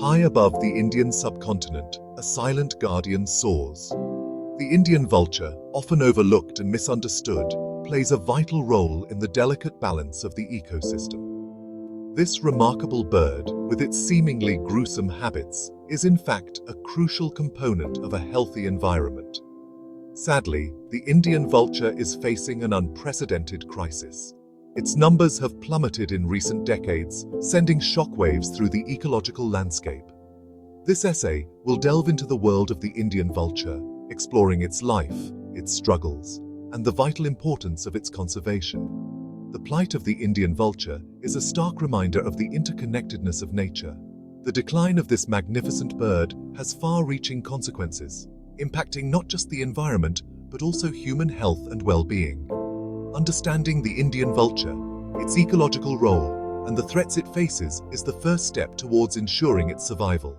High above the Indian subcontinent, a silent guardian soars. The Indian vulture, often overlooked and misunderstood, plays a vital role in the delicate balance of the ecosystem. This remarkable bird, with its seemingly gruesome habits, is in fact a crucial component of a healthy environment. Sadly, the Indian vulture is facing an unprecedented crisis. Its numbers have plummeted in recent decades, sending shockwaves through the ecological landscape. This essay will delve into the world of the Indian vulture, exploring its life, its struggles, and the vital importance of its conservation. The plight of the Indian vulture is a stark reminder of the interconnectedness of nature. The decline of this magnificent bird has far-reaching consequences, impacting not just the environment, but also human health and well-being. Understanding the Indian vulture, its ecological role, and the threats it faces is the first step towards ensuring its survival.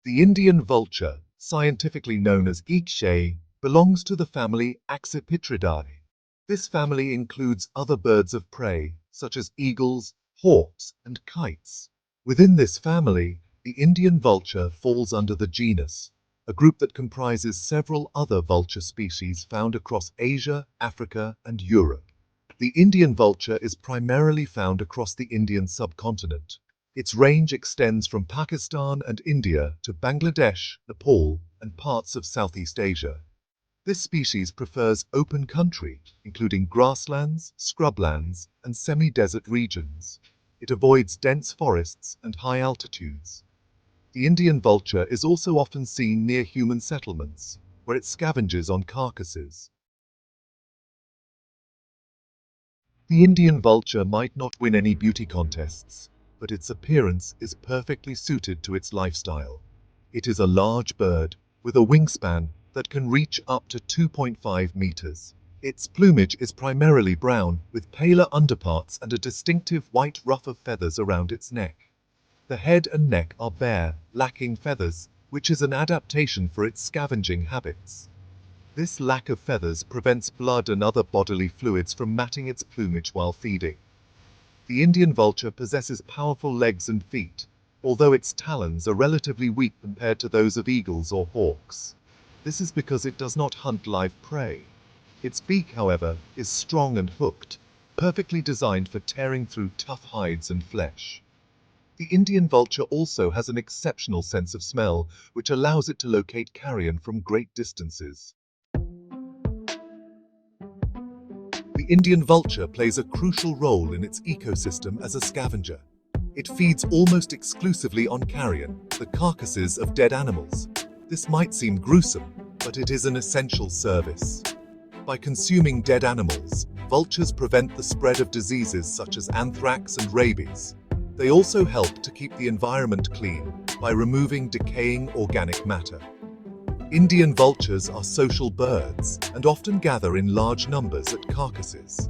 The Indian vulture, scientifically known as Keystone, belongs to the family Accipitridae. This family includes other birds of prey, such as eagles, hawks, and kites. Within this family, the Indian vulture falls under the genus, a group that comprises several other vulture species found across Asia, Africa, and Europe. The Indian vulture is primarily found across the Indian subcontinent. Its range extends from Pakistan and India to Bangladesh, Nepal, and parts of Southeast Asia. This species prefers open country, including grasslands, scrublands, and semi-desert regions. It avoids dense forests and high altitudes. The Indian vulture is also often seen near human settlements, where it scavenges on carcasses. The Indian vulture might not win any beauty contests, but its appearance is perfectly suited to its lifestyle. It is a large bird, with a wingspan that can reach up to 2.5 meters. Its plumage is primarily brown, with paler underparts and a distinctive white ruff of feathers around its neck. The head and neck are bare, lacking feathers, which is an adaptation for its scavenging habits. This lack of feathers prevents blood and other bodily fluids from matting its plumage while feeding. The Indian vulture possesses powerful legs and feet, although its talons are relatively weak compared to those of eagles or hawks. This is because it does not hunt live prey. Its beak, however, is strong and hooked, perfectly designed for tearing through tough hides and flesh. The Indian vulture also has an exceptional sense of smell, which allows it to locate carrion from great distances. The Indian vulture plays a crucial role in its ecosystem as a scavenger. It feeds almost exclusively on carrion, the carcasses of dead animals. This might seem gruesome, but it is an essential service. By consuming dead animals, vultures prevent the spread of diseases such as anthrax and rabies. They also help to keep the environment clean by removing decaying organic matter. Indian vultures are social birds and often gather in large numbers at carcasses.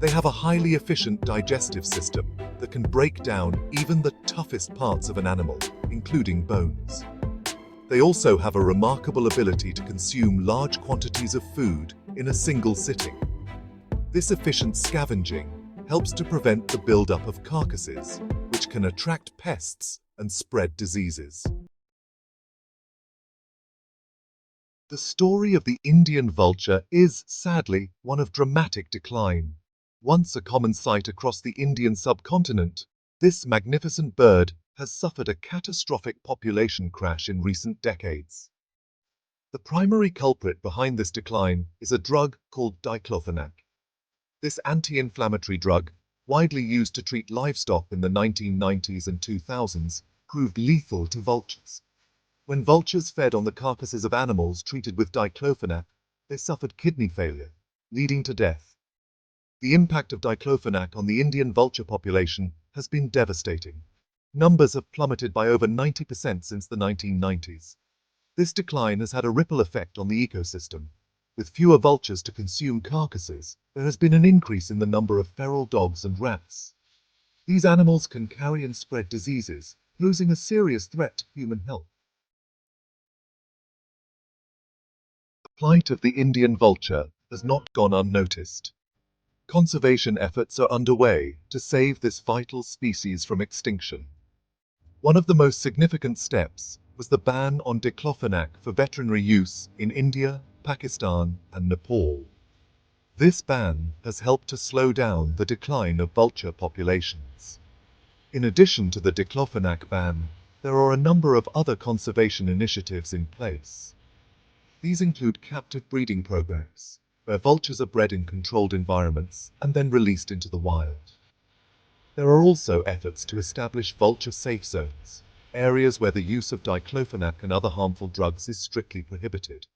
They have a highly efficient digestive system that can break down even the toughest parts of an animal, including bones. They also have a remarkable ability to consume large quantities of food in a single sitting. This efficient scavenging helps to prevent the buildup of carcasses, which can attract pests and spread diseases. The story of the Indian vulture is, sadly, one of dramatic decline. Once a common sight across the Indian subcontinent, this magnificent bird has suffered a catastrophic population crash in recent decades. The primary culprit behind this decline is a drug called diclofenac. This anti-inflammatory drug, widely used to treat livestock in the 1990s and 2000s, proved lethal to vultures. When vultures fed on the carcasses of animals treated with diclofenac, they suffered kidney failure, leading to death. The impact of diclofenac on the Indian vulture population has been devastating. Numbers have plummeted by over 90% since the 1990s. This decline has had a ripple effect on the ecosystem. With fewer vultures to consume carcasses, there has been an increase in the number of feral dogs and rats. These animals can carry and spread diseases, posing a serious threat to human health. The plight of the Indian vulture has not gone unnoticed. conservation efforts are underway to save this vital species from extinction. One of the most significant steps was the ban on diclofenac for veterinary use in India, Pakistan, and Nepal. This ban has helped to slow down the decline of vulture populations. In addition to the diclofenac ban, there are a number of other conservation initiatives in place. These include captive breeding programs, where vultures are bred in controlled environments and then released into the wild. There are also efforts to establish vulture safe zones, areas where the use of diclofenac and other harmful drugs is strictly prohibited.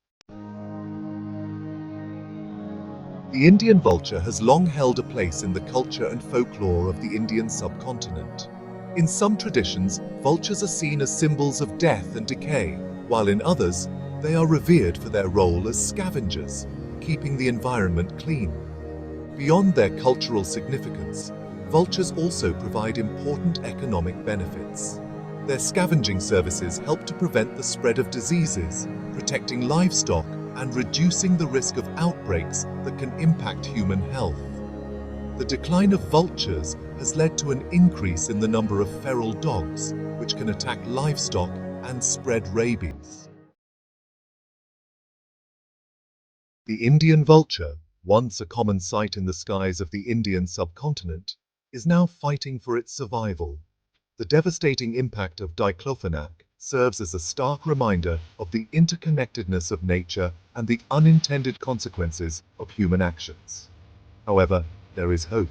The Indian vulture has long held a place in the culture and folklore of the Indian subcontinent. In some traditions, vultures are seen as symbols of death and decay, while in others, they are revered for their role as scavengers, keeping the environment clean. Beyond their cultural significance, vultures also provide important economic benefits. Their scavenging services help to prevent the spread of diseases, protecting livestock, and reducing the risk of outbreaks that can impact human health. The decline of vultures has led to an increase in the number of feral dogs, which can attack livestock and spread rabies. The Indian vulture, once a common sight in the skies of the Indian subcontinent, is now fighting for its survival. The devastating impact of diclofenac serves as a stark reminder of the interconnectedness of nature and the unintended consequences of human actions. However, there is hope.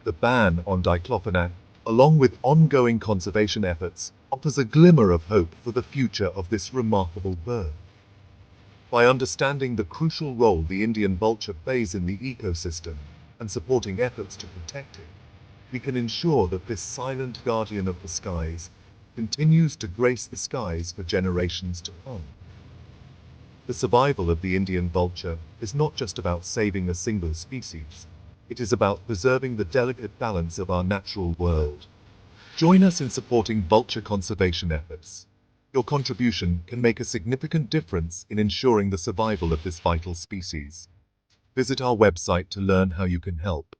The ban on diclofenac, along with ongoing conservation efforts, offers a glimmer of hope for the future of this remarkable bird. By understanding the crucial role the Indian vulture plays in the ecosystem and supporting efforts to protect it, we can ensure that this silent guardian of the skies continues to grace the skies for generations to come. The survival of the Indian vulture is not just about saving a single species. It is about preserving the delicate balance of our natural world. Join us in supporting vulture conservation efforts. Your contribution can make a significant difference in ensuring the survival of this vital species. Visit our website to learn how you can help.